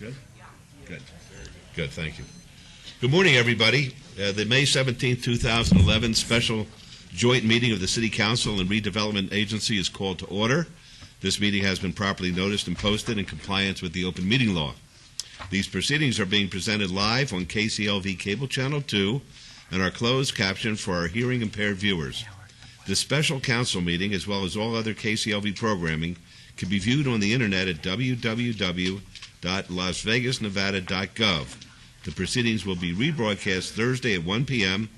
Good? Good. Good, thank you. Good morning, everybody. The May 17, 2011 special joint meeting of the City Council and Redevelopment Agency is called to order. This meeting has been properly noticed and posted in compliance with the open meeting law. These proceedings are being presented live on KCLV Cable Channel 2 and are closed captioned for our hearing impaired viewers. This special council meeting, as well as all other KCLV programming, can be viewed on the internet at www.lasvegasnevada.gov. The proceedings will be rebroadcast Thursday at 1 p.m.,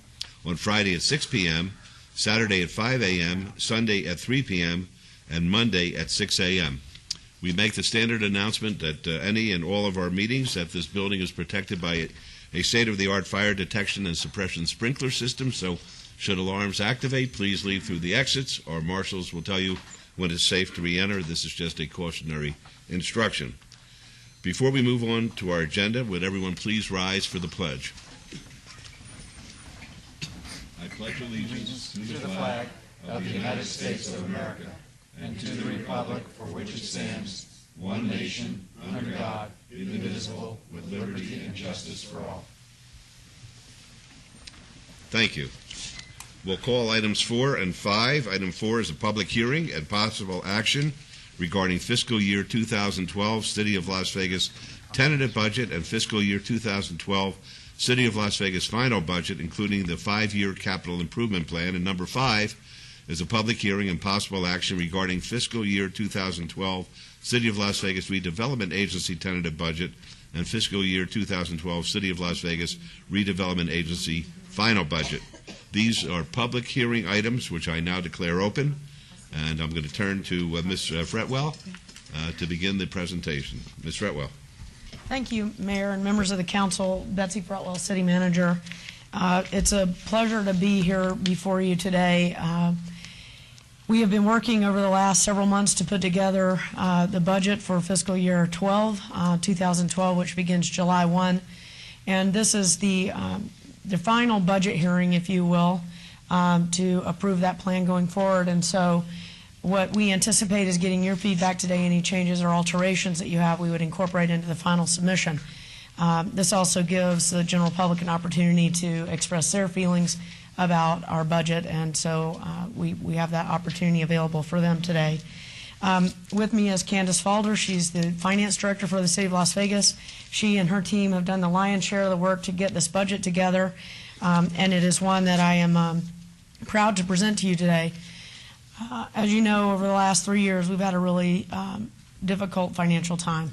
on Friday at 6 p.m., Saturday at 5 a.m., Sunday at 3 p.m., and Monday at 6 a.m. We make the standard announcement that any and all of our meetings that this building is protected by a state-of-the-art fire detection and suppression sprinkler system, so should alarms activate, please leave through the exits. Our marshals will tell you when it's safe to re-enter. This is just a cautionary instruction. Before we move on to our agenda, would everyone please rise for the pledge? I pledge allegiance to the flag of the United States of America and to the republic for which it stands, one nation, under God, indivisible, with liberty and justice for all. Thank you. We'll call items 4 and 5. Item 4 is a public hearing and possible action regarding fiscal year 2012 City of Las Vegas tentative budget and fiscal year 2012 City of Las Vegas final budget, including the 5-year capital improvement plan. And number 5 is a public hearing and possible action regarding fiscal year 2012 City of Las Vegas Redevelopment Agency tentative budget and fiscal year 2012 City of Las Vegas Redevelopment Agency final budget. These are public hearing items, which I now declare open, and I'm going to turn to Ms. Fretwell to begin the presentation. Ms. Fretwell. Thank you, Mayor and members of the council. Betsy Fretwell, City Manager. It's a pleasure to be here before you today. We have been working over the last several months to put together the budget for fiscal year 2012, which begins July 1. And this is the final budget hearing, if you will, to approve that plan going forward. And so what we anticipate is getting your feedback today. Any changes or alterations that you have, we would incorporate into the final submission. This also gives the general public an opportunity to express their feelings about our budget, and so we have that opportunity available for them today. With me is Candace Falder. She's the Finance Director for the City of Las Vegas. She and her team have done the lion's share of the work to get this budget together, and it is one that I am proud to present to you today. As you know, over the last 3 years, we've had a really difficult financial time.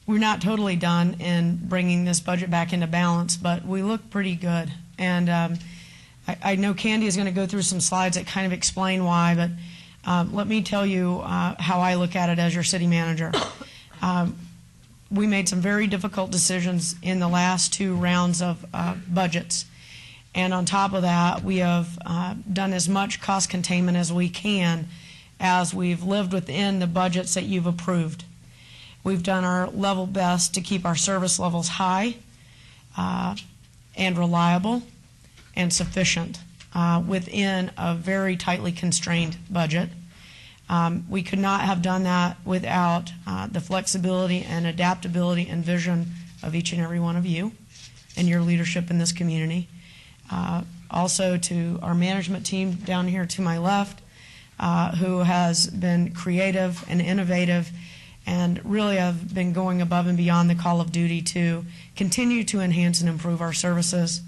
We're not totally done in bringing this budget back into balance, but we look pretty good. And I know Candy is going to go through some slides that kind of explain why, but let me tell you how I look at it as your city manager. We made some very difficult decisions in the last 2 rounds of budgets. And on top of that, we have done as much cost containment as we can as we've lived within the budgets that you've approved. We've done our level best to keep our service levels high and reliable and sufficient within a very tightly constrained budget. We could not have done that without the flexibility and adaptability and vision of each and every one of you and your leadership in this community. Also to our management team down here to my left, who has been creative and innovative and really have been going above and beyond the call of duty to continue to enhance and improve our services.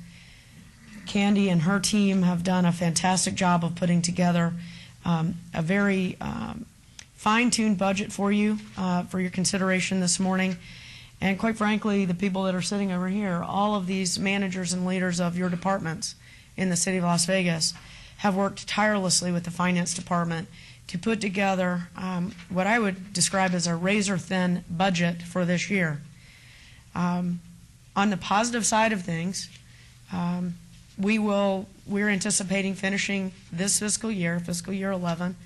Candy and her team have done a fantastic job of putting together a very fine-tuned budget for you for your consideration this morning. And quite frankly, the people that are sitting over here, all of these managers and leaders of your departments in the City of Las Vegas have worked tirelessly with the Finance Department to put together what I would describe as a razor-thin budget for this year. On the positive side of things, we're anticipating finishing this fiscal year 11,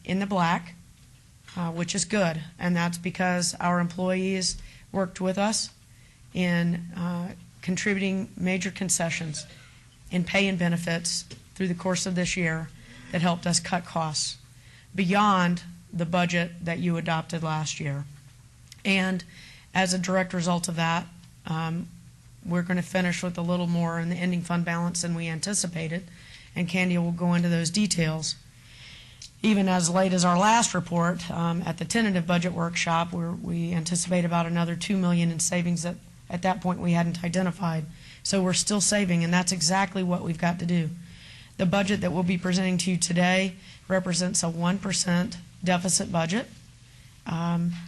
in the black, which is good, and that's because our employees worked with us in contributing major concessions in pay and benefits through the course of this year that helped us cut costs beyond the budget that you adopted last year. And as a direct result of that, we're going to finish with a little more in the ending fund balance than we anticipated, and Candy will go into those details. Even as late as our last report, at the tentative budget workshop, we anticipate about another $2 million in savings that at that point we hadn't identified. So we're still saving, and that's exactly what we've got to do. The budget that we'll be presenting to you today represents a 1% deficit budget.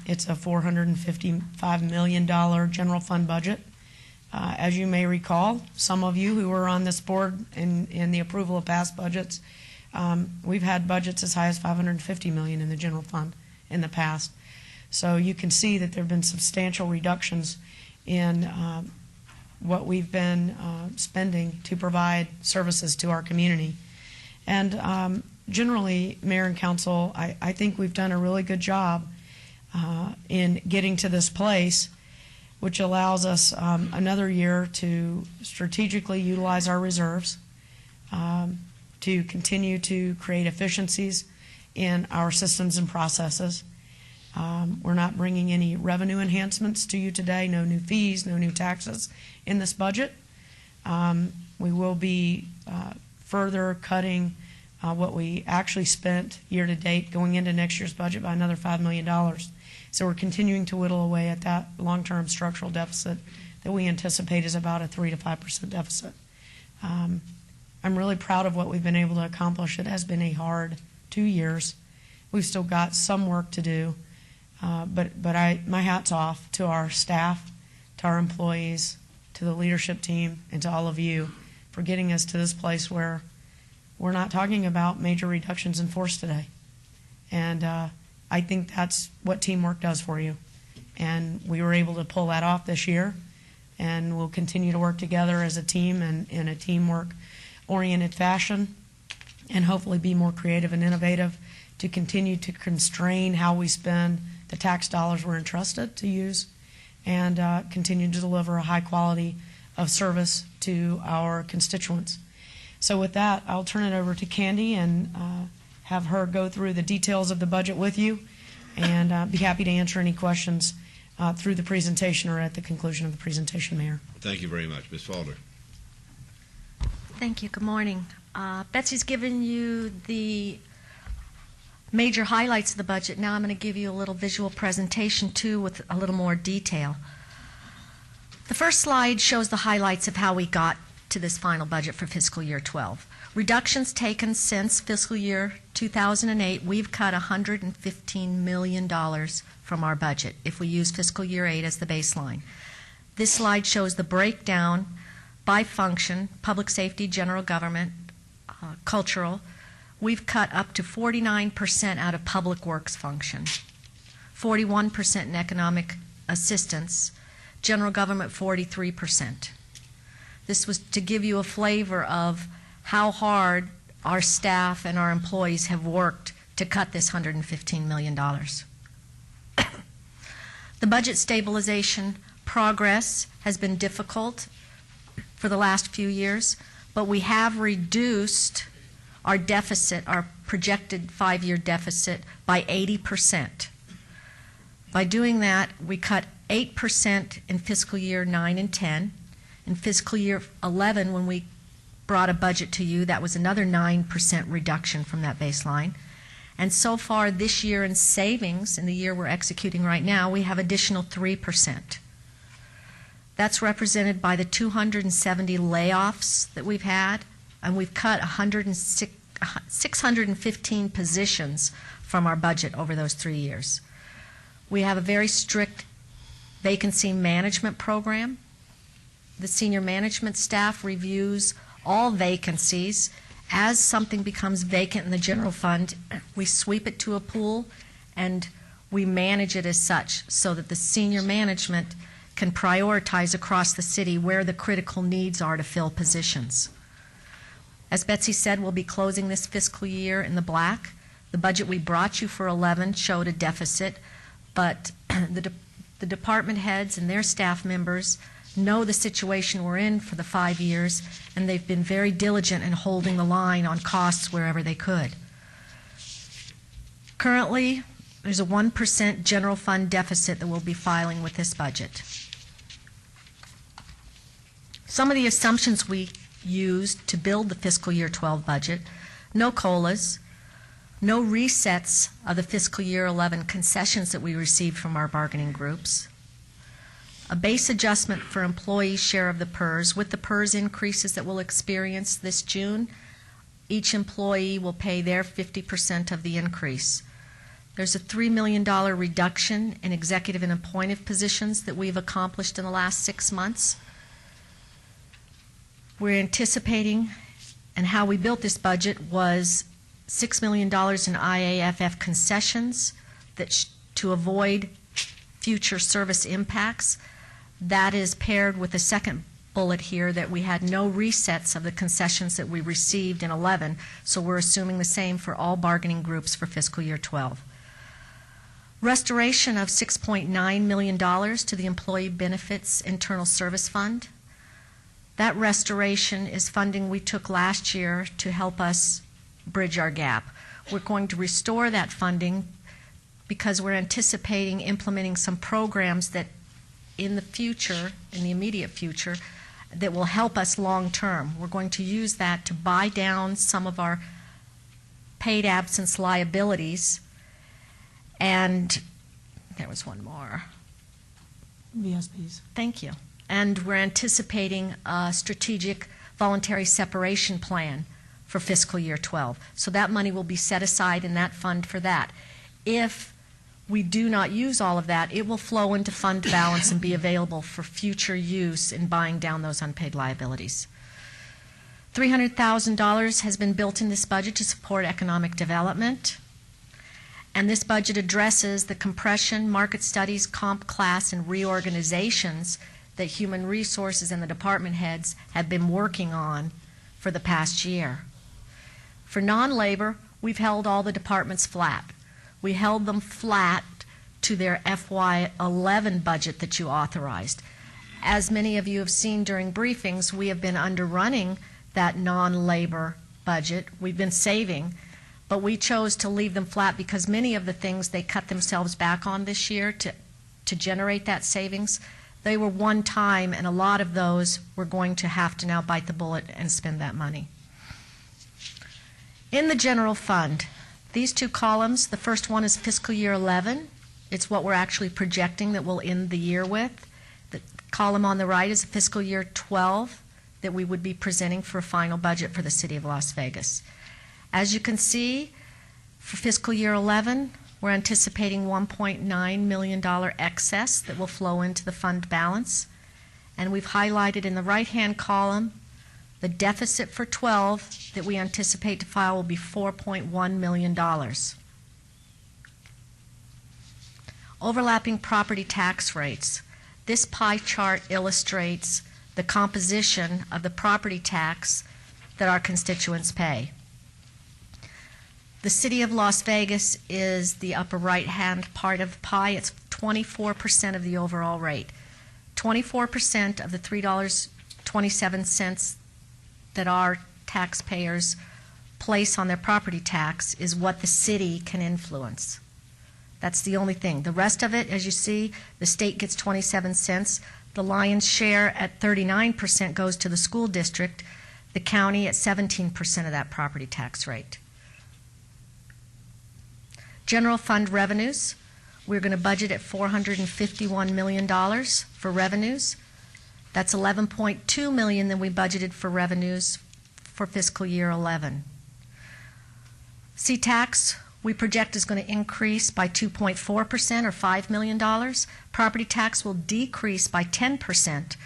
It's a $455 million general fund budget. As you may recall, some of you who were on this board in the approval of past budgets, we've had budgets as high as $550 million in the general fund in the past. So you can see that there have been substantial reductions in what we've been spending to provide services to our community. And generally, Mayor and Council, I think we've done a really good job in getting to this place, which allows us another year to strategically utilize our reserves, to continue to create efficiencies in our systems and processes. We're not bringing any revenue enhancements to you today, no new fees, no new taxes in this budget. We will be further cutting what we actually spent year to date going into next year's budget by another $5 million. So we're continuing to whittle away at that long-term structural deficit that we anticipate is about a 3 to 5% deficit. I'm really proud of what we've been able to accomplish. It has been a hard 2 years. We've still got some work to do, but my hat's off to our staff, to our employees, to the leadership team, and to all of you for getting us to this place where we're not talking about major reductions in force today. And I think that's what teamwork does for you. And we were able to pull that off this year, and we'll continue to work together as a team and in a teamwork-oriented fashion, and hopefully be more creative and innovative to continue to constrain how we spend the tax dollars we're entrusted to use, and continue to deliver a high quality of service to our constituents. So with that, I'll turn it over to Candy and have her go through the details of the budget with you, and be happy to answer any questions through the presentation or at the conclusion of the presentation, Mayor. Thank you very much. Ms. Falder. Thank you. Good morning. Betsy's given you the major highlights of the budget. Now I'm going to give you a little visual presentation, too, with a little more detail. The first slide shows the highlights of how we got to this final budget for fiscal year 12. Reductions taken since fiscal year 2008, we've cut $115 million from our budget if we use fiscal year 8 as the baseline. This slide shows the breakdown by function: public safety, general government, cultural. We've cut up to 49% out of public works function, 41% in economic assistance, general government 43%. This was to give you a flavor of how hard our staff and our employees have worked to cut this $115 million. The budget stabilization progress has been difficult for the last few years, but we have reduced our deficit, our projected 5-year deficit, by 80%. By doing that, we cut 8% in fiscal year 9 and 10. In fiscal year 11, when we brought a budget to you, that was another 9% reduction from that baseline. And so far this year in savings, in the year we're executing right now, we have additional 3%. That's represented by the 270 layoffs that we've had, and we've cut 615 positions from our budget over those 3 years. We have a very strict vacancy management program. The senior management staff reviews all vacancies. As something becomes vacant in the general fund, we sweep it to a pool and we manage it as such so that the senior management can prioritize across the city where the critical needs are to fill positions. As Betsy said, we'll be closing this fiscal year in the black. The budget we brought you for 11 showed a deficit, but the department heads and their staff members know the situation we're in for the 5 years, and they've been very diligent in holding the line on costs wherever they could. Currently, There's a 1% general fund deficit that we'll be filing with this budget. Some of the assumptions we used to build the fiscal year 12 budget: no COLAs, no resets of the fiscal year 11 concessions that we received from our bargaining groups, a base adjustment for employees' share of the PERS. With the PERS increases that we'll experience this June, each employee will pay their 50% of the increase. There's a $3 million reduction in executive and appointed positions that we've accomplished in the last 6 months. We're anticipating, and how we built this budget was $6 million in IAFF concessions to avoid future service impacts. That is paired with the second bullet here, that we had no resets of the concessions that we received in 11, so we're assuming the same for all bargaining groups for fiscal year 12. Restoration of $6.9 million to the Employee Benefits Internal Service Fund. That restoration is funding we took last year to help us bridge our gap. We're going to restore that funding because we're anticipating implementing some programs that in the future, in the immediate future, that will help us long term. We're going to use that to buy down some of our paid absence liabilities. And there was one more. VSPs. Thank you. And we're anticipating a strategic voluntary separation plan for fiscal year 12. So that money will be set aside in that fund for that. If we do not use all of that, it will flow into fund balance and be available for future use in buying down those unpaid liabilities. $300,000 has been built in this budget to support economic development. And this budget addresses the compression, market studies, comp class, and reorganizations that human resources and the department heads have been working on for the past year. For non-labor, we've held all the departments flat. We held them flat to their FY11 budget that you authorized. As many of you have seen during briefings, we have been underrunning that non-labor budget. We've been saving, but we chose to leave them flat because many of the things they cut themselves back on this year to generate that savings, they were one time, and a lot of those we're going to have to now bite the bullet and spend that money. In the general fund, these two columns, the first one is fiscal year 11. It's what we're actually projecting that we'll end the year with. The column on the right is fiscal year 12 that we would be presenting for a final budget for the City of Las Vegas. As you can see, for fiscal year 11, we're anticipating $1.9 million excess that will flow into the fund balance. And we've highlighted in the right-hand column the deficit for 12 that we anticipate to file will be $4.1 million. Overlapping property tax rates. This pie chart illustrates the composition of the property tax that our constituents pay. The City of Las Vegas is the upper right-hand part of the pie. It's 24% of the overall rate. 24% of the $3.27 that our taxpayers place on their property tax is what the city can influence. That's the only thing. The rest of it, as you see, the state gets 27 cents. The lion's share at 39% goes to the school district, the county at 17% of that property tax rate. General fund revenues, we're going to budget at $451 million for revenues. That's $11.2 million than we budgeted for revenues for fiscal year 11. C-Tax, we project is going to increase by 2.4% or $5 million. Property tax will decrease by 10%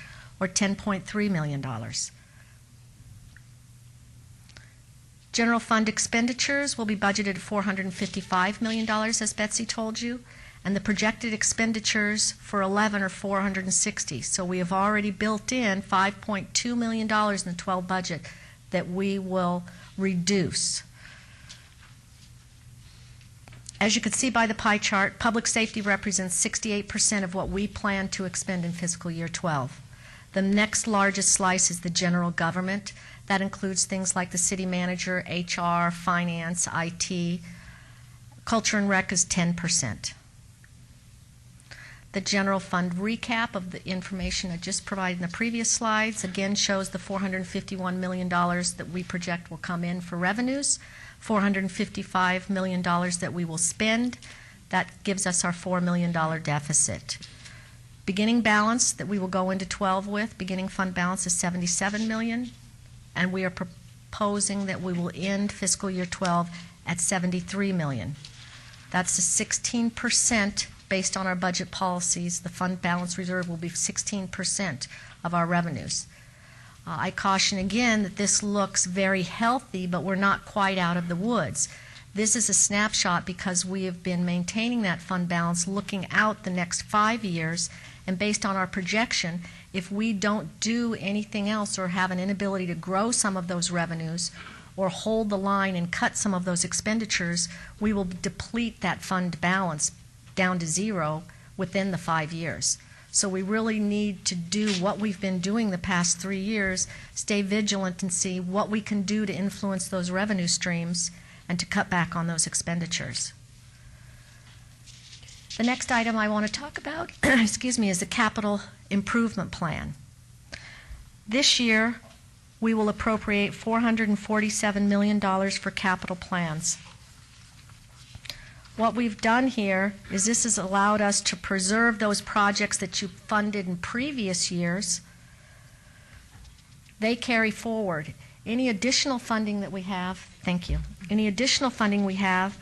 or $10.3 million. General fund expenditures will be budgeted at $455 million, as Betsy told you, and the projected expenditures for 11 are $460. So we have already built in $5.2 million in the 12 budget that we will reduce. As you can see by the pie chart, public safety represents 68% of what we plan to expend in fiscal year 12. The next largest slice is the general government. That includes things like the city manager, HR, finance, IT. Culture and Rec is 10%. The general fund recap of the information I just provided in the previous slides again shows the $451 million that we project will come in for revenues, $455 million that we will spend. That gives us our $4 million deficit. Beginning balance that we will go into 12 with, beginning fund balance is $77 million, and we are proposing that we will end fiscal year 12 at $73 million. That's a 16%. Based on our budget policies, the fund balance reserve will be 16% of our revenues. I caution again that this looks very healthy, but we're not quite out of the woods. This is a snapshot because we have been maintaining that fund balance looking out the next 5 years, and based on our projection, if we don't do anything else or have an inability to grow some of those revenues or hold the line and cut some of those expenditures, we will deplete that fund balance down to zero within the 5 years. So we really need to do what we've been doing the past 3 years, stay vigilant and see what we can do to influence those revenue streams and to cut back on those expenditures. The next item I want to talk about excuse me, is the capital improvement plan. This year we will appropriate $447 million for capital plans. What we've done here is this has allowed us to preserve those projects that you funded in previous years. They carry forward. Any additional funding that we have, thank you, any additional funding we have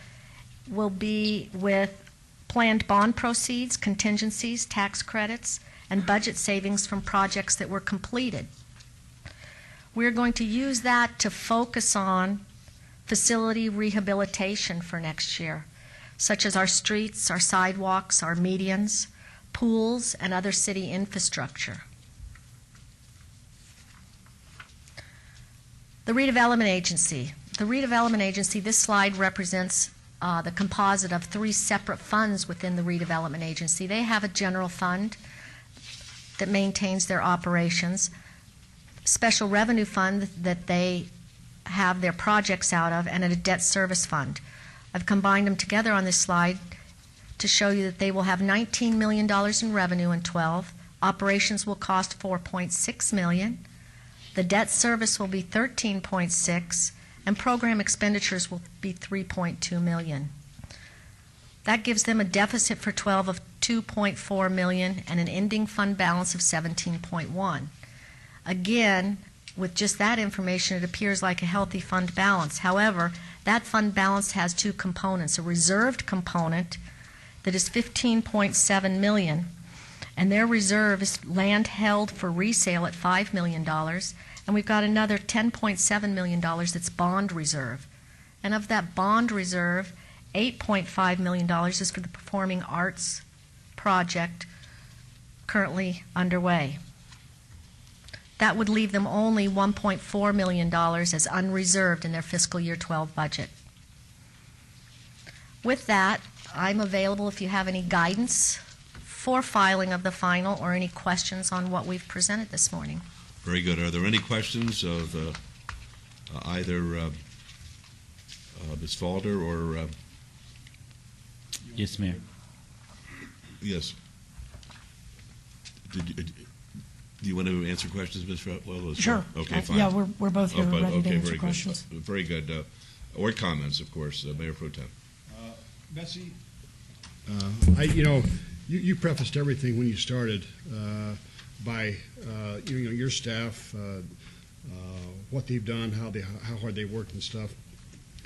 will be with planned bond proceeds, contingencies, tax credits, and budget savings from projects that were completed. We're going to use that to focus on facility rehabilitation for next year, such as our streets, our sidewalks, our medians, pools, and other city infrastructure. The Redevelopment Agency. The Redevelopment Agency, this slide represents the composite of 3 separate funds within the Redevelopment Agency. They have a general fund that maintains their operations, special revenue fund that they have their projects out of, and a debt service fund. I've combined them together on this slide to show you that they will have $19 million in revenue in 12. Operations will cost $4.6 million. The debt service will be $13.6, and program expenditures will be $3.2 million. That gives them a deficit for 12 of $2.4 million and an ending fund balance of $17.1. Again, with just that information, it appears like a healthy fund balance. However, that fund balance has 2 components, a reserved component that is $15.7 million, and their reserve is land held for resale at $5 million, and we've got another $10.7 million that's bond reserve. And of that bond reserve, $8.5 million is for the performing arts project currently underway. That would leave them only $1.4 million as unreserved in their fiscal year 12 budget. With that, I'm available if you have any guidance for filing of the final or any questions on what we've presented this morning. Very good. Are there any questions of either Ms. Falder or... Yes, Mayor. Yes. Do you want to answer questions, Ms. Well, Sure. Okay, fine. Yeah, we're both here ready to answer very questions. Good. Very good. Or comments, of course, Mayor Pro Tem. Betsy? You prefaced everything when you started by your staff, what they've done, how hard they worked and stuff.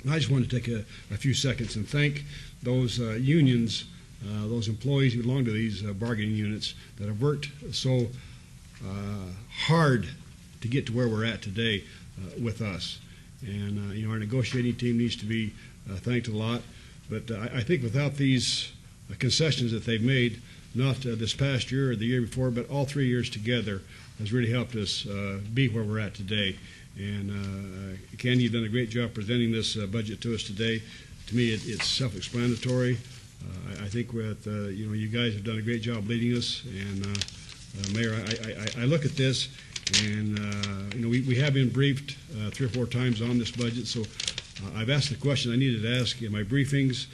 And I just wanted to take a few seconds and thank those unions, those employees who belong to these bargaining units that have worked so hard to get to where we're at today with us. And our negotiating team needs to be thanked a lot. But I think without these concessions that they've made, not this past year or the year before, but all 3 years together, has really helped us be where we're at today. And Candy, you've done a great job presenting this budget to us today. To me, it's self-explanatory. I think you guys have done a great job leading us. And Mayor, I look at this, and we have been briefed 3 or 4 times on this budget. So I've asked the question I needed to ask in my briefings.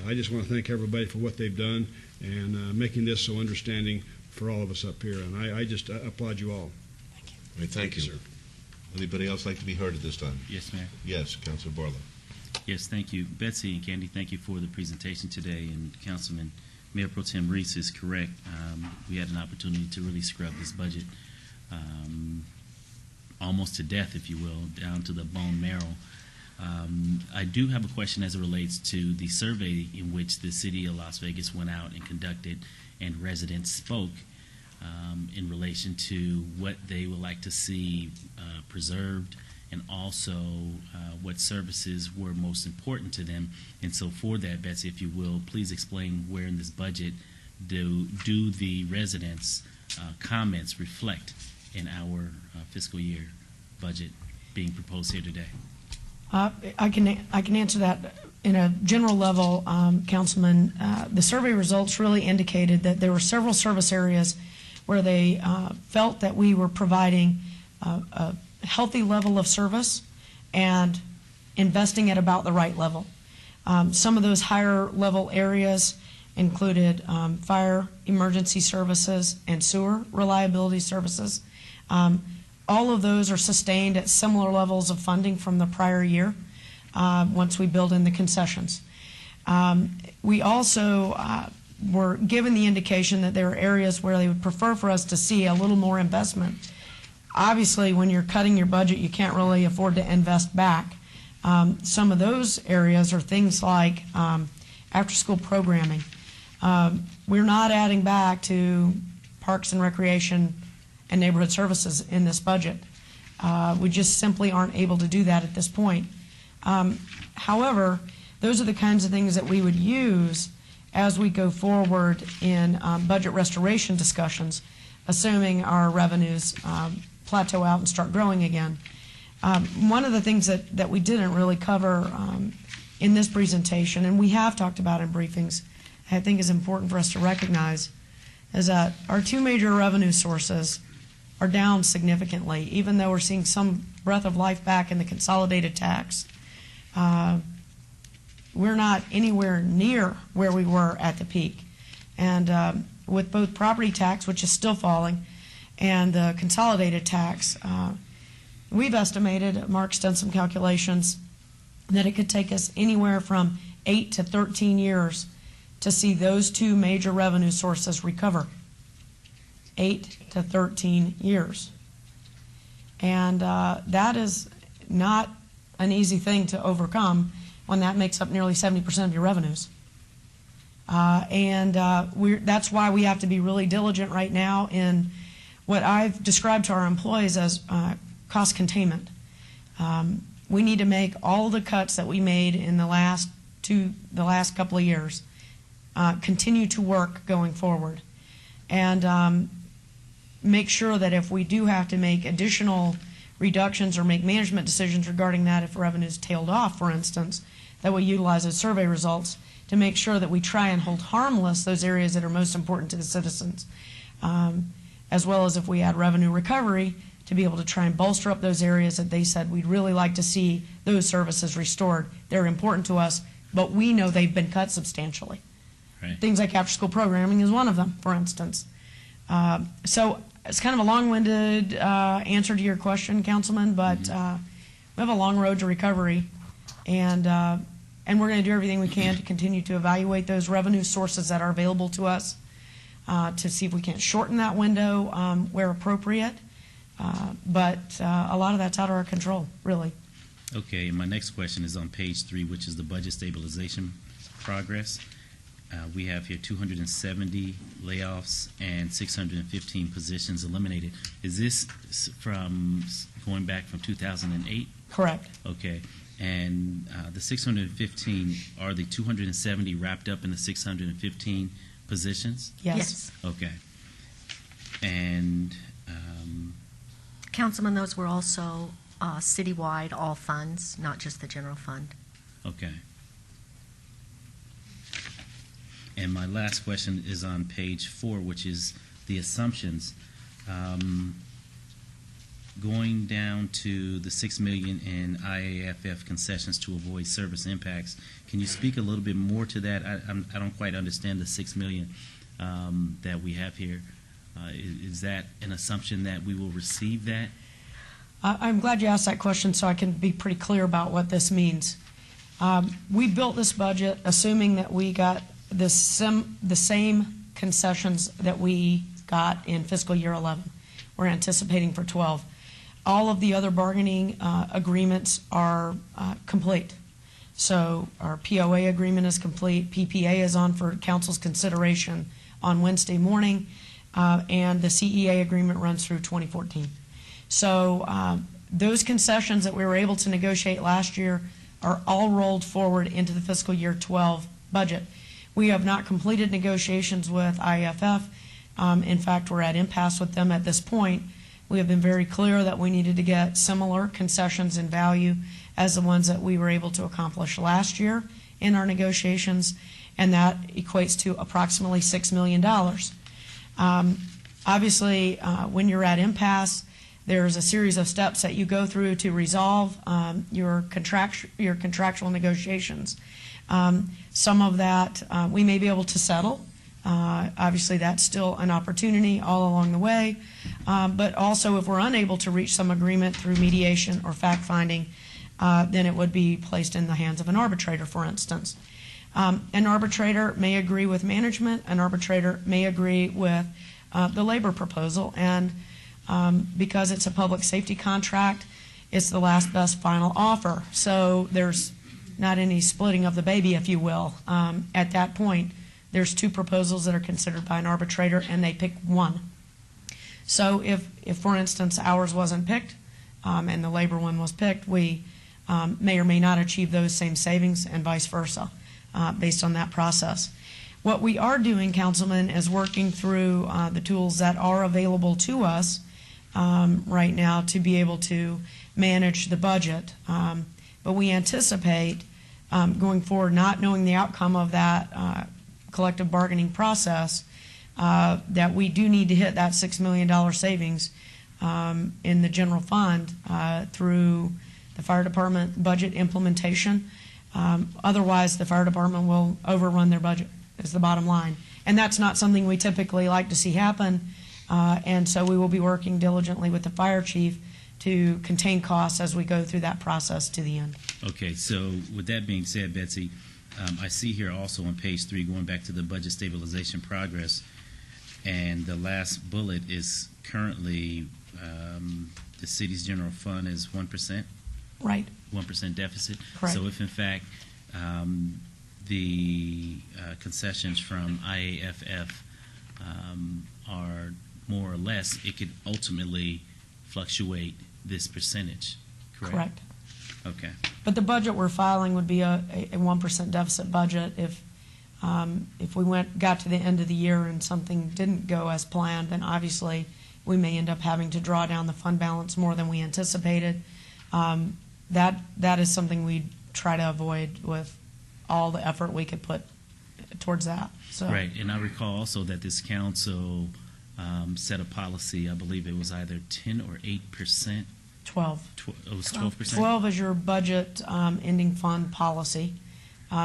I just want to thank everybody for what they've done and making this so understanding for all of us up here. And I just applaud you all. All right, thank you. Sir. Anybody else like to be heard at this time? Yes, Mayor. Yes, Councilor Barlow. Yes, thank you. Betsy and Candy, thank you for the presentation today. And Councilman Mayor Pro Tem Reese is correct. We had an opportunity to really scrub this budget almost to death, if you will, down to the bone marrow. I do have a question as it relates to the survey in which the city of Las Vegas went out and conducted, and residents spoke in relation to what they would like to see preserved, and also what services were most important to them. And so for that, Betsy, if you will, please explain where in this budget do the residents' comments reflect in our fiscal year budget being proposed here today? I can answer that in a general level, Councilman. The survey results really indicated that there were several service areas where they felt that we were providing a healthy level of service and investing at about the right level. Some of those higher level areas included fire emergency services and sewer reliability services. All of those are sustained at similar levels of funding from the prior year once we build in the concessions. We also were given the indication that there are areas where they would prefer for us to see a little more investment. Obviously, when you're cutting your budget, you can't really afford to invest back. Some of those areas are things like after-school programming. We're not adding back to parks and recreation and neighborhood services in this budget. We just simply aren't able to do that at this point. However, those are the kinds of things that we would use as we go forward in budget restoration discussions, assuming our revenues plateau out and start growing again. One of the things that we didn't really cover in this presentation, and we have talked about in briefings, I think is important for us to recognize, is that our two major revenue sources are down significantly, even though we're seeing some breath of life back in the consolidated tax. We're not anywhere near where we were at the peak. And with both property tax, which is still falling, and the consolidated tax, we've estimated, Mark's done some calculations, that it could take us anywhere from 8 to 13 years to see those two major revenue sources recover. 8 to 13 years. And that is not an easy thing to overcome when that makes up nearly 70% of your revenues. That's why we have to be really diligent right now in what I've described to our employees as cost containment. We need to make all the cuts that we made in the last couple of years continue to work going forward, and make sure that if we do have to make additional reductions or make management decisions regarding that, if revenues tailed off, for instance, that we utilize those survey results to make sure that we try and hold harmless those areas that are most important to the citizens, as well as if we add revenue recovery to be able to try and bolster up those areas that they said we'd really like to see those services restored. They're important to us, but we know they've been cut substantially. Right. Things like after-school programming is one of them, for instance. So it's kind of a long-winded answer to your question, Councilman, but we have a long road to recovery, and we're going to do everything we can to continue to evaluate those revenue sources that are available to us to see if we can't shorten that window where appropriate. But a lot of that's out of our control, really. Okay, and my next question is on page 3, which is the budget stabilization progress. We have here 270 layoffs and 615 positions eliminated. Is this from going back from 2008? Correct. Okay. And the 615, are the 270 wrapped up in the 615 positions? Yes. Okay. And Councilman, those were also citywide, all funds, not just the general fund. okay. And my last question is on page 4, which is the assumptions. going down to the $6 million in IAFF concessions to avoid service impacts, can you speak a little bit more to that? I don't quite understand the $6 million that we have here. Is that an assumption that we will receive that? I'm glad you asked that question so I can be pretty clear about what this means. We built this budget assuming that we got the same concessions that we got in fiscal year 11. We're anticipating for 12. All of the other bargaining agreements are complete. So our POA agreement is complete. PPA is on for council's consideration on Wednesday morning, and the CEA agreement runs through 2014. So those concessions that we were able to negotiate last year are all rolled forward into the fiscal year 12 budget. We have not completed negotiations with IAFF. In fact, we're at impasse with them at this point. We have been very clear that we needed to get similar concessions in value as the ones that we were able to accomplish last year in our negotiations, and that equates to approximately $6 million. Obviously, when you're at impasse, there's a series of steps that you go through to resolve your contractual negotiations. Some of that we may be able to settle. Obviously, that's still an opportunity all along the way. But also, if we're unable to reach some agreement through mediation or fact-finding, then it would be placed in the hands of an arbitrator, for instance. An arbitrator may agree with management. An arbitrator may agree with the labor proposal. And because it's a public safety contract, it's the last best final offer. So there's not any splitting of the baby, if you will. At that point, there's two proposals that are considered by an arbitrator, and they pick one. So if for instance, ours wasn't picked and the labor one was picked, we may or may not achieve those same savings and vice versa based on that process. What we are doing, Councilman, is working through the tools that are available to us right now to be able to manage the budget. But we anticipate going forward, not knowing the outcome of that collective bargaining process, that we do need to hit that $6 million savings in the general fund through the fire department budget implementation. Otherwise, the fire department will overrun their budget, is the bottom line. And that's not something we typically like to see happen. And so we will be working diligently with the fire chief to contain costs as we go through that process to the end. Okay, so with that being said, Betsy, I see here also on page 3, going back to the budget stabilization progress, and the last bullet is currently the city's general fund is 1%? Right. 1% deficit? Correct. So if in fact the concessions from IAFF are more or less, it could ultimately fluctuate this percentage, correct? Correct. Okay. But the budget we're filing would be a 1% deficit budget. If we got to the end of the year and something didn't go as planned, then obviously we may end up having to draw down the fund balance more than we anticipated. That is something we try to avoid with all the effort we could put towards that. So. Right, and I recall also that this council set a policy, I believe it was either 10 or 8%. 12. It was 12%? 12 is your budget ending fund policy.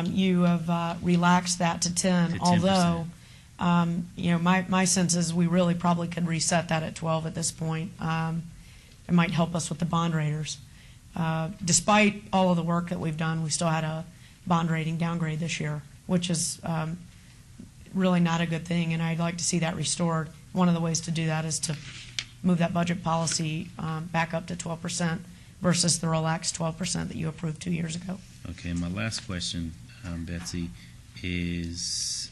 You have relaxed that to 10, To 10%. although my sense is we really probably could reset that at 12 at this point. It might help us with the bond raters. Despite all of the work that we've done, we still had a bond rating downgrade this year, which is really not a good thing, and I'd like to see that restored. One of the ways to do that is to move that budget policy back up to 12% versus the relaxed 12% that you approved 2 years ago. Okay, my last question, Betsy, is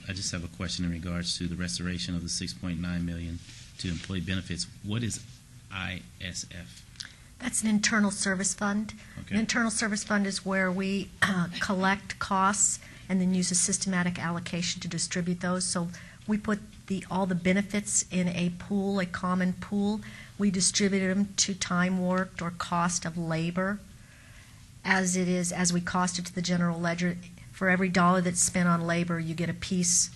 I just have a question in regards to the restoration of the $6.9 million to employee benefits. What is ISF? That's an internal service fund. Okay. An internal service fund is where we collect costs and then use a systematic allocation to distribute those. So we put all the benefits in a pool, a common pool. We distribute them to time worked or cost of labor as we cost it to the general ledger. For every dollar that's spent on labor, you get a piece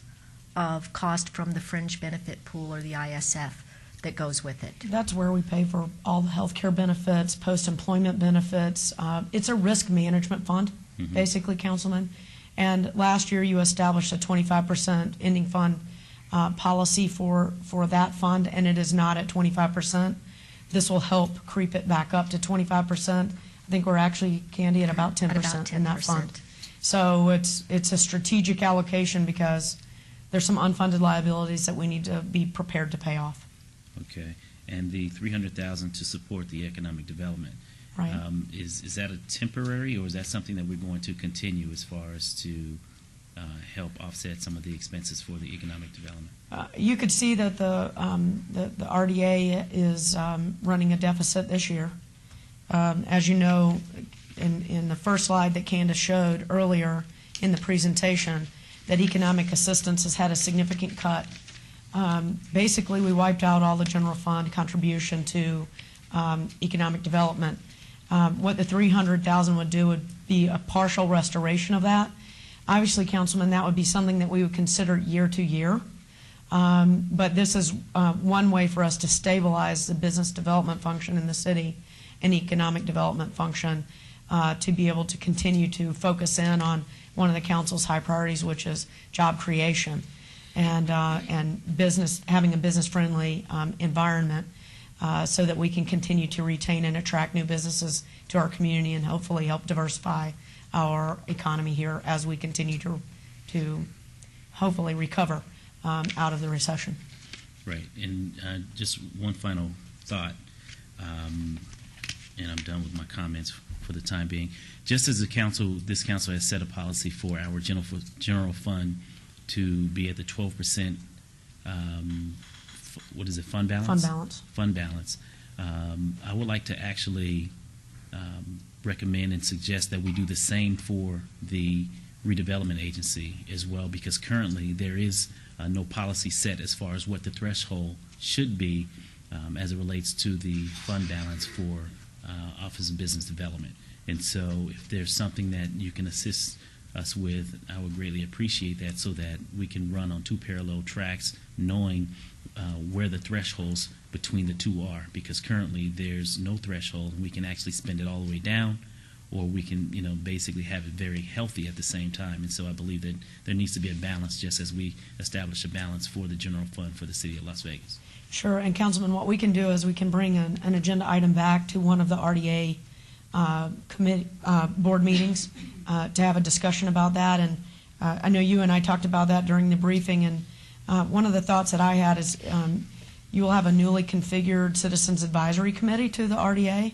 of cost from the fringe benefit pool or the ISF. that goes with it? That's where we pay for all the health care benefits, post-employment benefits. It's a risk management fund, basically, Councilman. And last year, you established a 25% ending fund policy for that fund, and it is not at 25%. This will help creep it back up to 25%. I think we're actually, Candy, at about 10% in that fund. So it's a strategic allocation because there's some unfunded liabilities that we need to be prepared to pay off. Okay. And the $300,000 to support the economic development, Right. is that a temporary, or is that something that we're going to continue as far as to help offset some of the expenses for the economic development? You could see that the RDA is running a deficit this year. As you know, in the first slide that Candace showed earlier in the presentation, that economic assistance has had a significant cut. Basically, we wiped out all the general fund contribution to economic development. What the $300,000 would do would be a partial restoration of that. Obviously, Councilman, that would be something that we would consider year to year. But this is one way for us to stabilize the business development function in the city and economic development function to be able to continue to focus in on one of the council's high priorities, which is job creation and business, having a business-friendly environment so that we can continue to retain and attract new businesses to our community and hopefully help diversify our economy here as we continue to hopefully recover out of the recession. Right. And just one final thought, and I'm done with my comments for the time being. Just as this council has set a policy for our general fund to be at the 12%, what is it, fund balance? Fund balance. Fund balance. I would like to actually recommend and suggest that we do the same for the redevelopment agency as well, because currently there is no policy set as far as what the threshold should be as it relates to the fund balance for Office of Business Development. And so if there's something that you can assist us with, I would greatly appreciate that so that we can run on two parallel tracks knowing where the thresholds between the two are, because currently there's no threshold and we can actually spend it all the way down, or we can, basically have it very healthy at the same time. And so I believe that there needs to be a balance, just as we establish a balance for the general fund for the city of Las Vegas. Sure, and Councilman, what we can do is we can bring an agenda item back to one of the RDA committee board meetings to have a discussion about that. And I know you and I talked about that during the briefing, and one of the thoughts that I had is you will have a newly configured Citizens Advisory Committee to the RDA,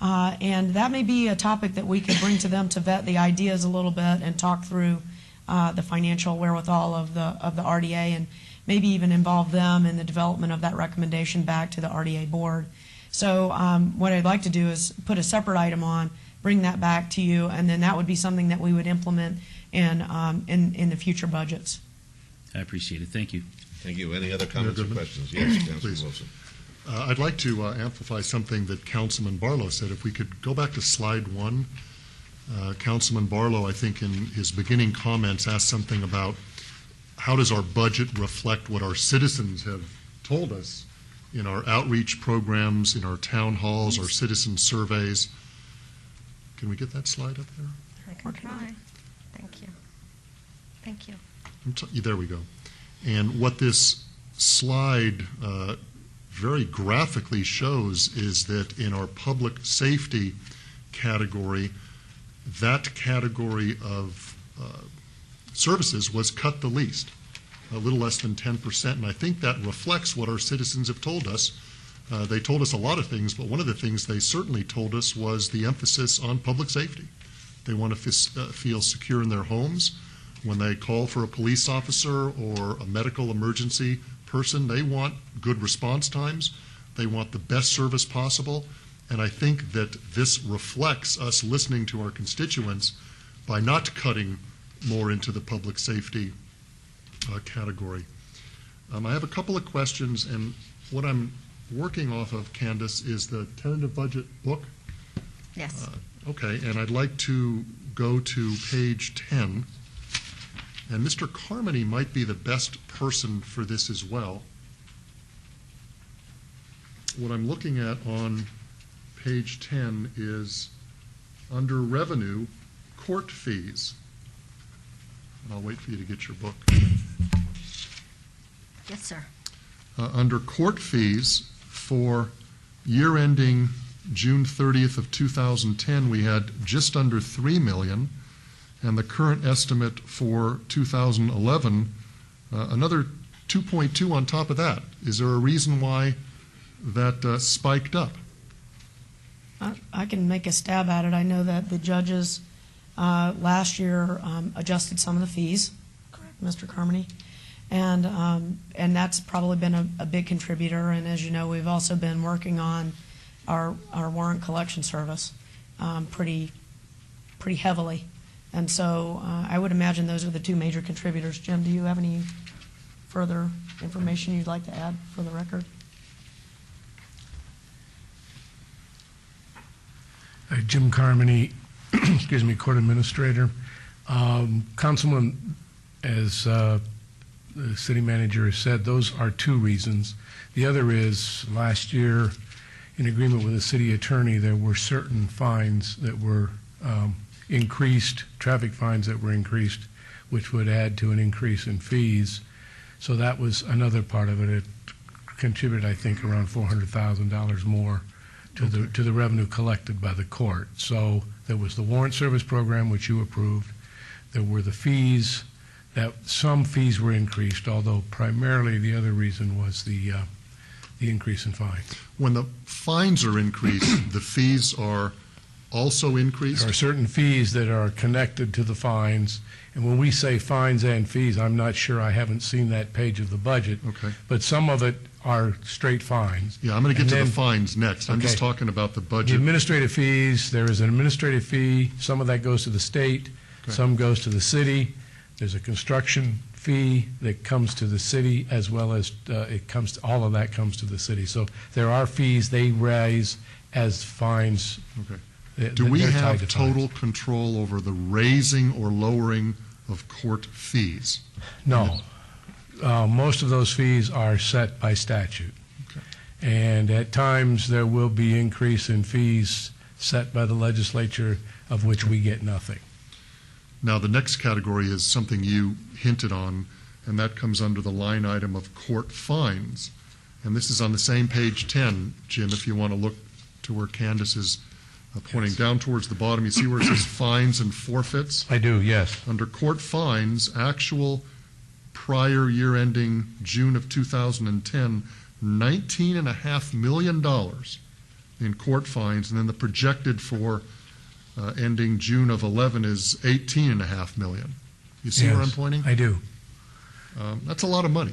and that may be a topic that we could bring to them to vet the ideas a little bit and talk through the financial wherewithal of the RDA, and maybe even involve them in the development of that recommendation back to the RDA board. So what I'd like to do is put a separate item on, bring that back to you, and then that would be something that we would implement in the future budgets. I appreciate it. Thank you. Thank you. Any other comments or Goodman? questions? Yes, Councilman Please. Wilson. I'd like to amplify something that Councilman Barlow said. If we could go back to slide 1. Councilman Barlow, I think in his beginning comments, asked something about how does our budget reflect what our citizens have told us in our outreach programs, in our town halls, our citizen surveys. Can we get that slide up there? I can try. Thank you. Thank you. There we go. And what this slide very graphically shows is that in our public safety category, that category of services was cut the least, a little less than 10%. And I think that reflects what our citizens have told us. They told us a lot of things, but one of the things they certainly told us was the emphasis on public safety. They want to feel secure in their homes. When they call for a police officer or a medical emergency person, they want good response times. They want the best service possible. And I think that this reflects us listening to our constituents by not cutting more into the public safety category. I have a couple of questions, and what I'm working off of, Candace, is the tentative budget book. Yes. Okay, and I'd like to go to page 10. And Mr. Carmody might be the best person for this as well. what I'm looking at on page 10 is under revenue, court fees. And I'll wait for you to get your book. Yes, sir. Under court fees for year ending June 30th of 2010, we had just under $3 million, and the current estimate for 2011, another 2.2 on top of that. Is there a reason why that spiked up? I can make a stab at it. I know that the judges last year adjusted some of the fees, correct, Mr. Carmody? And that's probably been a big contributor. And as you know, we've also been working on our warrant collection service pretty heavily. And so I would imagine those are the two major contributors. Jim, do you have any further information you'd like to add for the record? Jim Carmody, excuse me, Court Administrator. Councilman, as the City Manager has said, those are two reasons. The other is last year, in agreement with the City Attorney, there were certain fines that were increased, traffic fines that were increased, which would add to an increase in fees. So that was another part of it. It contributed, I think, around $400,000 more to the revenue collected by the court. So there was the warrant service program, which you approved. There were the fees, that some fees were increased, although primarily the other reason was the increase in fines. When the fines are increased, the fees are also increased? There are certain fees that are connected to the fines, and when we say fines and fees, I'm not sure, I haven't seen that page of the budget. Okay. But some of it are straight fines. Yeah, I'm going to get And to then the fines next. I'm just Okay. talking about the The budget. administrative fees, there is an administrative fee, some of that goes to the state, Okay. some goes to the city. There's a construction fee that comes to the city, as well as all of that comes to the city. So there are fees they raise as fines. Okay. They're Do we tied have to total fines. control over the raising or lowering of court fees? No. Most of those fees are set by statute. Okay. And at times, there will be increase in fees set by the legislature, of which we get nothing. Now, the next category is something you hinted on, and that comes under the line item of court fines. And this is on the same page 10, Jim, if you want to look to where Candace is pointing down towards the bottom. You see where it says fines and forfeits? I do, yes. Under court fines, actual prior year ending June of 2010, $19.5 million in court fines, and then the projected for ending June of 11 is $18.5 million. You see where Yes, I'm pointing? I do. That's a lot of money.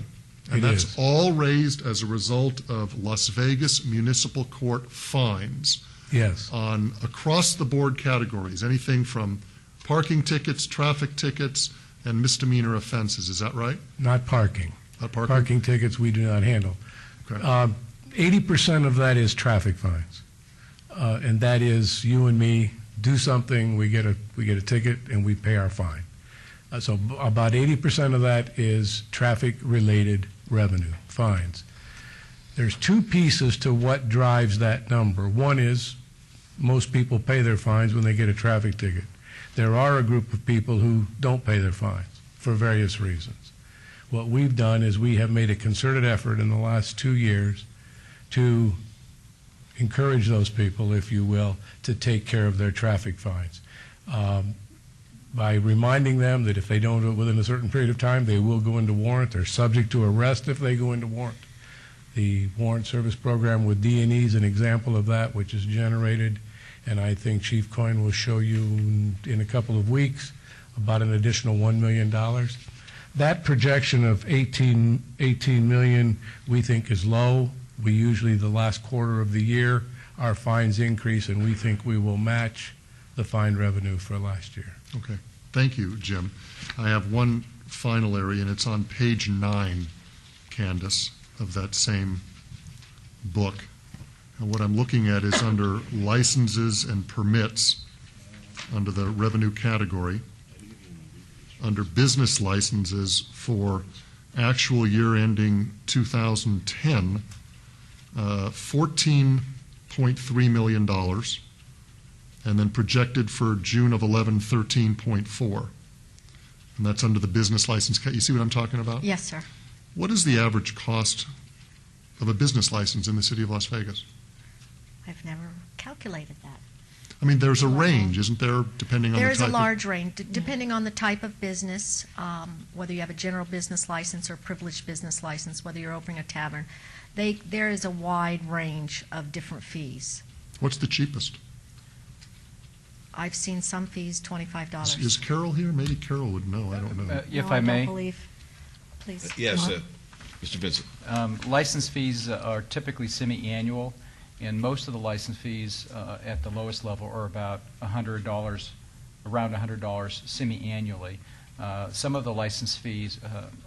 And It that's is. all raised as a result of Las Vegas Municipal Court fines Yes. on across-the-board categories, anything from parking tickets, traffic tickets, and misdemeanor offenses. Is that right? Not parking. Not parking? Parking tickets we do not handle. Okay. 80% of that is traffic fines. And that is you and me do something, we get a ticket, and we pay our fine. So about 80% of that is traffic-related revenue, fines. There's two pieces to what drives that number. One is most people pay their fines when they get a traffic ticket. There are a group of people who don't pay their fines for various reasons. What we've done is we have made a concerted effort in the last 2 years to encourage those people, if you will, to take care of their traffic fines. By reminding them that if they don't do it within a certain period of time, they will go into warrant. They're subject to arrest if they go into warrant. The warrant service program with D&E is an example of that, which is generated, and I think Chief Coyne will show you in a couple of weeks about an additional $1 million. That projection of 18 million we think is low. We usually, the last quarter of the year, our fines increase, and we think we will match the fine revenue for last year. Okay. Thank you, Jim. I have one final area, and it's on page 9, Candace, of that same book. And what I'm looking at is under licenses and permits, under the revenue category, under business licenses for actual year ending 2010, $14.3 million, and then projected for June of 11, 13.4. And that's under the business license. You see what I'm talking about? Yes, sir. What is the average cost of a business license in the city of Las Vegas? I've never calculated that. I mean, there's a range, isn't there, depending on There the is type a of... large range, depending on the type of business, whether you have a general business license or a privileged business license, whether you're opening a tavern. There is a wide range of different fees. What's the cheapest? I've seen some fees $25. Is Carol here? Maybe Carol would know. I don't know. If No, I may, don't believe. Please. Yes, Mr. Vincent. license fees are typically semi-annual, and most of the license fees at the lowest level are about $100, around $100 semi-annually. Some of the license fees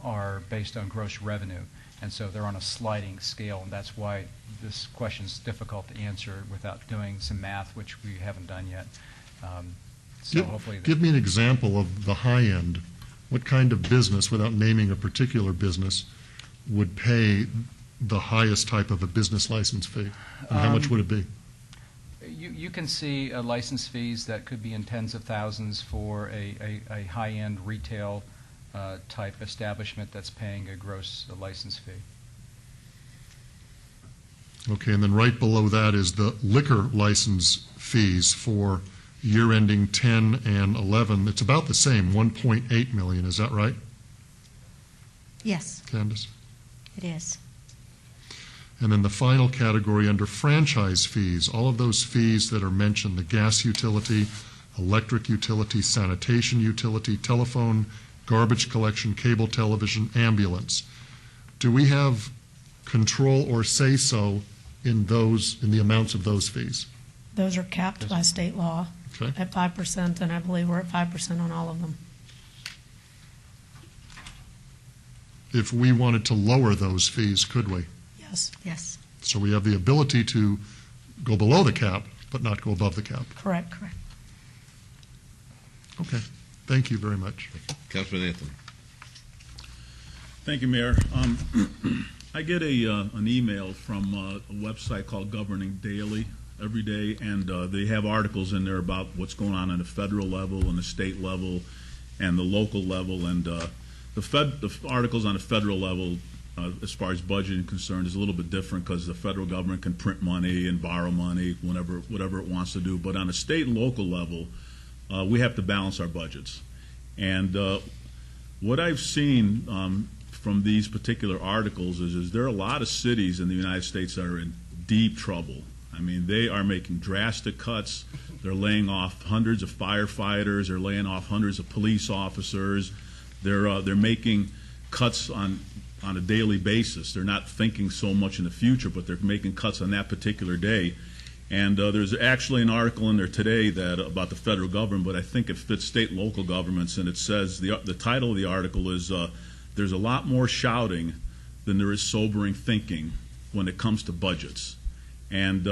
are based on gross revenue, and so they're on a sliding scale, and that's why this question is difficult to answer without doing some math, which we haven't done yet. So hopefully... Give me an example of the high end. What kind of business, without naming a particular business, would pay the highest type of a business license fee? And how much would it be? You can see license fees that could be in tens of thousands for a high-end retail type establishment that's paying a gross license fee. Okay, and then right below that is the liquor license fees for year ending 10 and 11. It's about the same, 1.8 million. Is that right, Yes, Candace? it is. And then the final category under franchise fees, all of those fees that are mentioned, the gas utility, electric utility, sanitation utility, telephone, garbage collection, cable television, ambulance. Do we have control or say-so in the amounts of those fees? Those are capped by state law Okay. at 5%, and I believe we're at 5% on all of them. If we wanted to lower those fees, could we? Yes, Yes, So we have the ability to go below the cap, but not go above the cap. correct. correct. Okay. Thank you very much. Councilman Anthony. Thank you, Mayor. I get an email from a website called Governing Daily every day, and they have articles in there about what's going on the federal level and the state level and the local level. And the articles on the federal level, as far as budgeting concerned, is a little bit different because the federal government can print money and borrow money whatever it wants to do. But on a state and local level, we have to balance our budgets. And what I've seen from these particular articles is there are a lot of cities in the United States that are in deep trouble. I mean, they are making drastic cuts. They're laying off hundreds of firefighters. They're laying off hundreds of police officers. They're making cuts on a daily basis. They're not thinking so much in the future, but they're making cuts on that particular day. And there's actually an article in there today about the federal government, but I think it fits state and local governments, and it says, the title of the article is, there's a lot more shouting than there is sobering thinking when it comes to budgets. And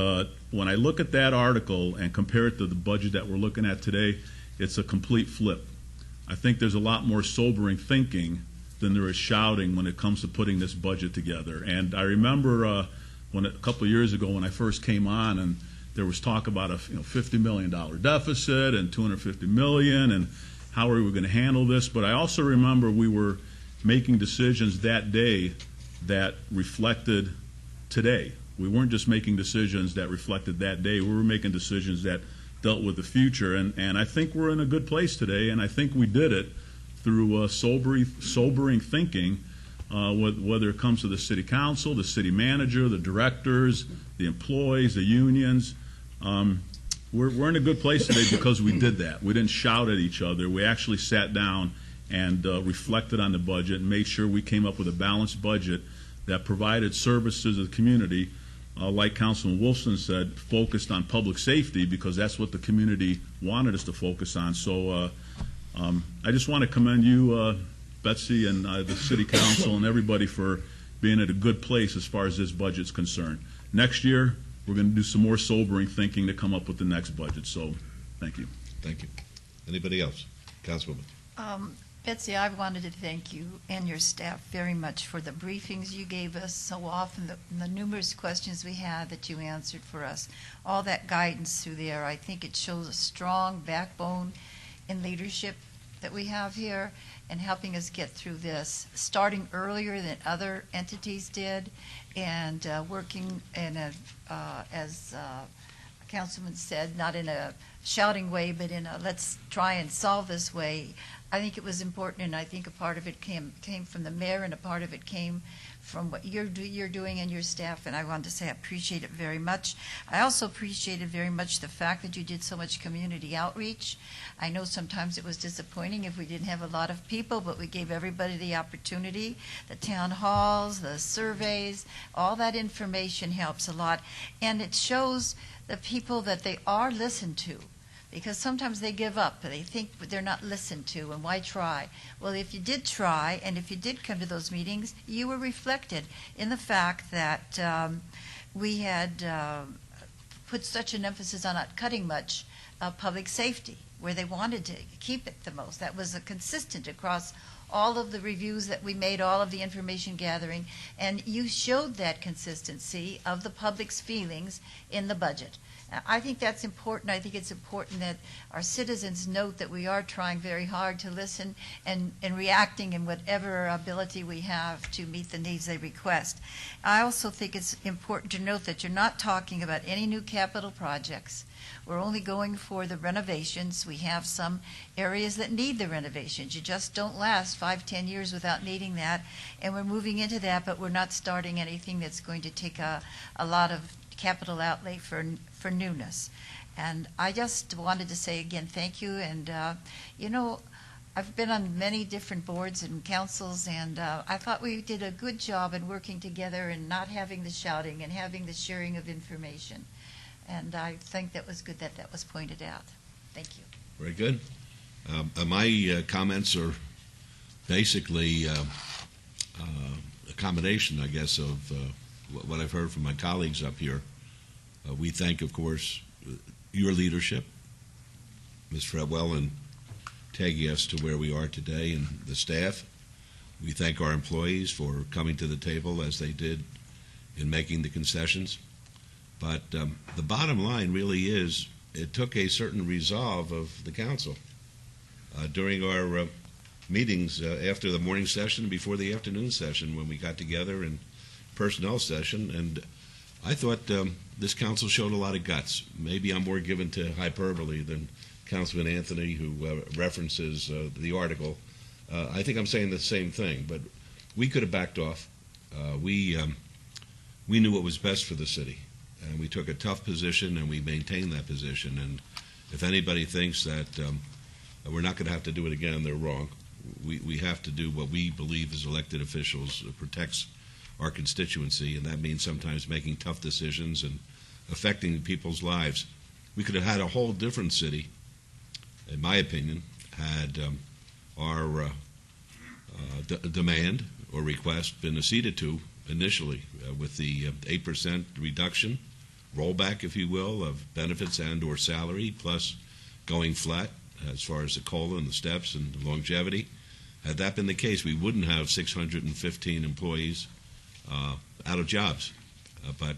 when I look at that article and compare it to the budget that we're looking at today, it's a complete flip. I think there's a lot more sobering thinking than there is shouting when it comes to putting this budget together. And I remember a couple of years ago when I first came on, and there was talk about a $50 million deficit and $250 million, and how are we going to handle this? But I also remember we were making decisions that day that reflected today. We weren't just making decisions that reflected that day. We were making decisions that dealt with the future. And I think we're in a good place today, and I think we did it through sobering thinking, whether it comes to the city council, the city manager, the directors, the employees, the unions. We're in a good place today because we did that. We didn't shout at each other. We actually sat down and reflected on the budget and made sure we came up with a balanced budget that provided services to the community, like Councilman Wolfson said, focused on public safety because that's what the community wanted us to focus on. So I just want to commend you, Betsy, and the City Council and everybody for being at a good place as far as this budget's concerned. Next year, we're going to do some more sobering thinking to come up with the next budget. So thank you. Thank you. Anybody else? Councilwoman. Betsy, I wanted to thank you and your staff very much for the briefings you gave us so often, the numerous questions we had that you answered for us, all that guidance through there. I think it shows a strong backbone in leadership that we have here and helping us get through this, starting earlier than other entities did, and working in a, as Councilman said, not in a shouting way, but in a let's try and solve this way. I think it was important, and I think a part of it came from the mayor, and a part of it came from what you're doing and your staff, and I wanted to say I appreciate it very much. I also appreciated very much the fact that you did so much community outreach. I know sometimes it was disappointing if we didn't have a lot of people, but we gave everybody the opportunity. The town halls, the surveys, all that information helps a lot, and it shows the people that they are listened to. Because sometimes they give up, they think they're not listened to, and why try? Well, if you did try, and if you did come to those meetings, you were reflected in the fact that we had put such an emphasis on not cutting much public safety, where they wanted to keep it the most. That was consistent across all of the reviews that we made, all of the information gathering, and you showed that consistency of the public's feelings in the budget. I think that's important. I think it's important that our citizens note that we are trying very hard to listen and reacting in whatever ability we have to meet the needs they request. I also think it's important to note that you're not talking about any new capital projects. We're only going for the renovations. We have some areas that need the renovations. You just don't last 5-10 years without needing that, and we're moving into that, but we're not starting anything that's going to take a lot of capital outlay for newness. And I just wanted to say again, thank you. And, you know, I've been on many different boards and councils, and I thought we did a good job in working together and not having the shouting and having the sharing of information. And I think that was good that that was pointed out. Thank you. Very good. My comments are basically a combination, I guess, of what I've heard from my colleagues up here. We thank, of course, your leadership, Ms. Fretwell, in taking us to where we are today, and the staff. We thank our employees for coming to the table as they did in making the concessions. But the bottom line really is it took a certain resolve of the council. During our meetings after the morning session and before the afternoon session, when we got together in personnel session, and I thought this council showed a lot of guts. Maybe I'm more given to hyperbole than Councilman Anthony, who references the article. I think I'm saying the same thing, but we could have backed off. We knew what was best for the city, and we took a tough position, and we maintained that position. And if anybody thinks that we're not going to have to do it again, they're wrong. We have to do what we believe as elected officials protects our constituency, and that means sometimes making tough decisions and affecting people's lives. We could have had a whole different city, in my opinion, had our demand or request been acceded to initially with the 8% reduction, rollback, if you will, of benefits and or salary, plus going flat as far as the COLA and the steps and the longevity. Had that been the case, we wouldn't have 615 employees out of jobs. But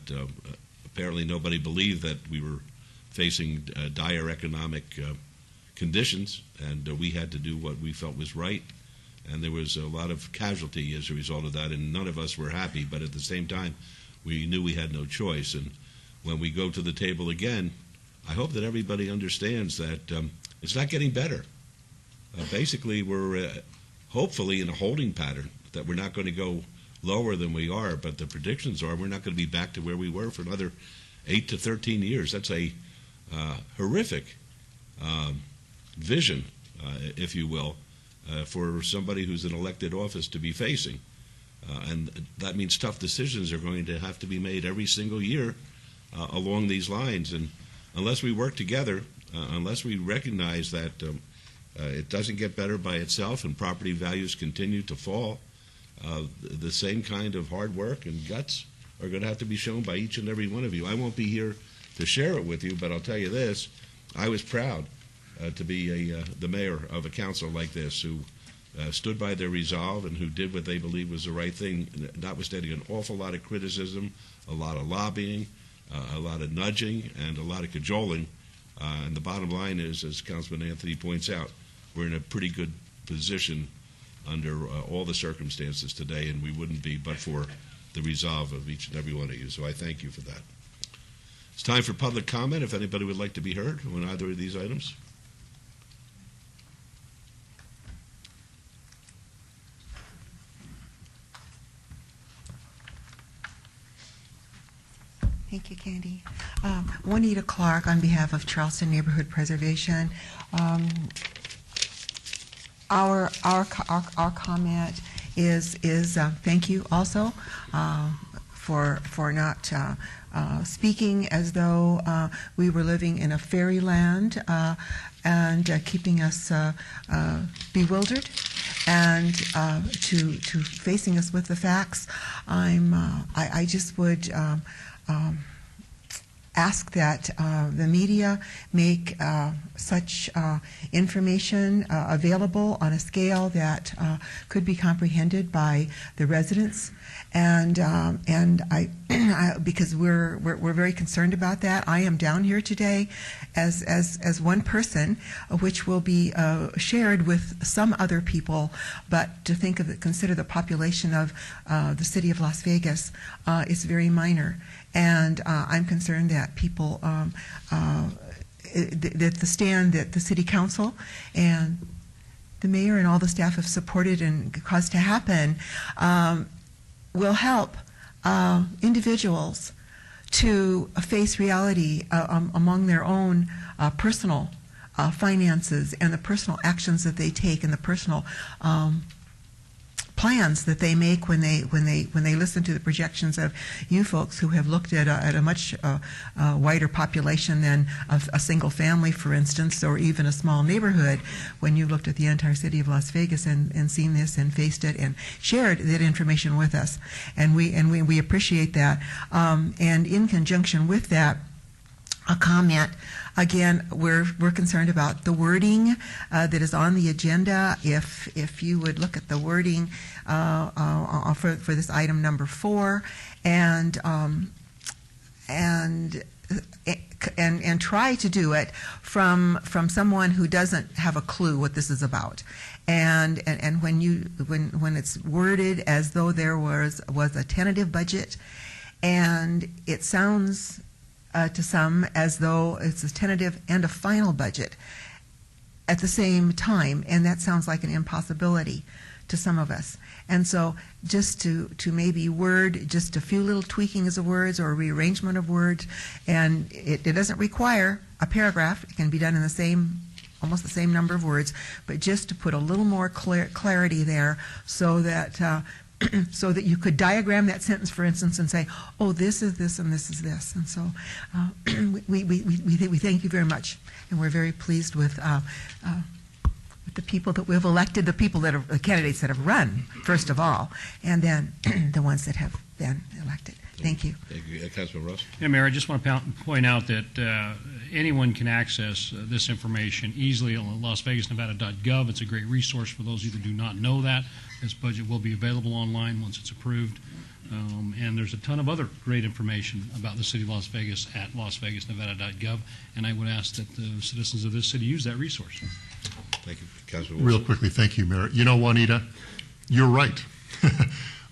apparently nobody believed that we were facing dire economic conditions, and we had to do what we felt was right. And there was a lot of casualty as a result of that, and none of us were happy. But at the same time, we knew we had no choice. And when we go to the table again, I hope that everybody understands that it's not getting better. Basically, we're hopefully in a holding pattern, that we're not going to go lower than we are, but the predictions are we're not going to be back to where we were for another 8 to 13 years. That's a horrific vision, if you will, for somebody who's in elected office to be facing. And that means tough decisions are going to have to be made every single year along these lines. And unless we work together, unless we recognize that it doesn't get better by itself and property values continue to fall, the same kind of hard work and guts are going to have to be shown by each and every one of you. I won't be here to share it with you, but I'll tell you this. I was proud to be the mayor of a council like this who stood by their resolve and who did what they believed was the right thing, notwithstanding an awful lot of criticism, a lot of lobbying, a lot of nudging, and a lot of cajoling. And the bottom line is, as Councilman Anthony points out, we're in a pretty good position under all the circumstances today, and we wouldn't be but for the resolve of each and every one of you. So I thank you for that. It's time for public comment, if anybody would like to be heard on either of these items. Thank you, Candy. Juanita Clark on behalf of Charleston Neighborhood Preservation. Our comment is thank you also for not speaking as though we were living in a fairyland and keeping us bewildered, and to facing us with the facts. I just would ask that the media make such information available on a scale that could be comprehended by the residents, and I because we're very concerned about that. I am down here today as one person, which will be shared with some other people, but to consider the population of the city of Las Vegas is very minor. And I'm concerned that people, that the stand that the city council and the mayor and all the staff have supported and caused to happen will help individuals to face reality among their own personal finances and the personal actions that they take and the personal plans that they make when they listen to the projections of you folks who have looked at a much wider population than a single family, for instance, or even a small neighborhood. When you looked at the entire city of Las Vegas and seen this and faced it and shared that information with us, and we appreciate that. And in conjunction with that, a comment. Again, we're concerned about the wording that is on the agenda. If you would look at the wording for this item number 4, and try to do it from someone who doesn't have a clue what this is about. And when it's worded as though there was a tentative budget, and it sounds to some as though it's a tentative and a final budget at the same time, and that sounds like an impossibility to some of us. And so just to maybe word just a few little tweakings of words or rearrangement of words, and it doesn't require a paragraph. It can be done in almost the same number of words, but just to put a little more clarity there so that so that you could diagram that sentence, for instance, and say, oh, this is this and this is this. And so we thank you very much, and we're very pleased with the people that we've elected, the candidates that have run, first of all, and then the ones that have been elected. Thank you. Thank you. Councilman Ross? Yeah, Mayor, I just want to point out that anyone can access this information easily on LasVegasNevada.gov. It's a great resource for those of you that do not know that. This budget will be available online once it's approved. And there's a ton of other great information about the city of Las Vegas at LasVegasNevada.gov. And I would ask that the citizens of this city use that resource. Thank you. Councilman Real Wilson? quickly, thank you, Mayor. You know, Juanita, you're right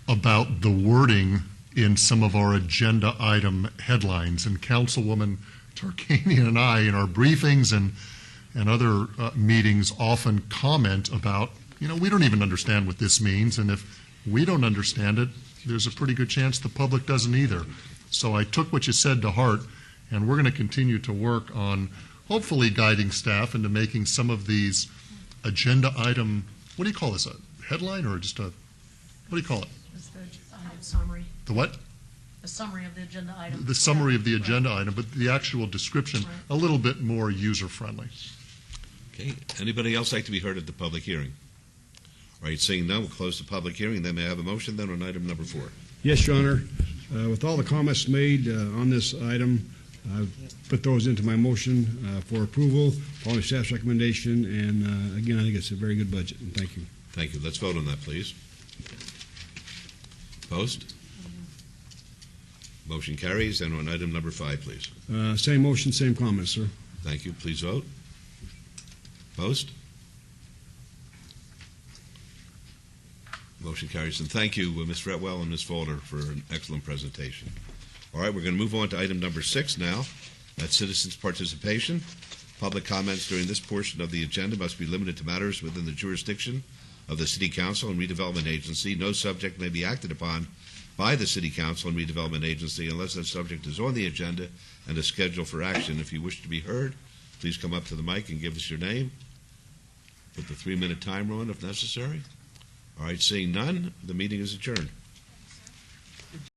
about the wording in some of our agenda item headlines. And Councilwoman Tarkanian and I, in our briefings and other meetings, often comment about, we don't even understand what this means. And if we don't understand it, there's a pretty good chance the public doesn't either. So I took what you said to heart, and we're going to continue to work on hopefully guiding staff into making some of these agenda item, what do you call this, a headline or just what do you call it? It's the summary. The what? The summary of the agenda item. The summary of the agenda item, but the actual description a little bit more user-friendly. Okay. Anybody else like to be heard at the public hearing? All right, seeing none, we'll close the public hearing. Then may I have a motion then on item number 4? Yes, Your Honor. With all the comments made on this item, I've put those into my motion for approval, following staff's recommendation, and again, I think it's a very good budget, and thank you. Thank you. Let's vote on that, please. Opposed? Motion carries. And on item number 5, please. Same motion, same comments, sir. Thank you. Please vote. Opposed? Motion carries. And thank you, Ms. Fretwell and Ms. Folder, for an excellent presentation. All right, we're going to move on to item number 6 now. That's citizens' participation. Public comments during this portion of the agenda must be limited to matters within the jurisdiction of the City Council and Redevelopment Agency. No subject may be acted upon by the City Council and Redevelopment Agency unless that subject is on the agenda and is scheduled for action. If you wish to be heard, please come up to the mic and give us your name. Put the 3-minute timer on if necessary. All right, seeing none, the meeting is adjourned.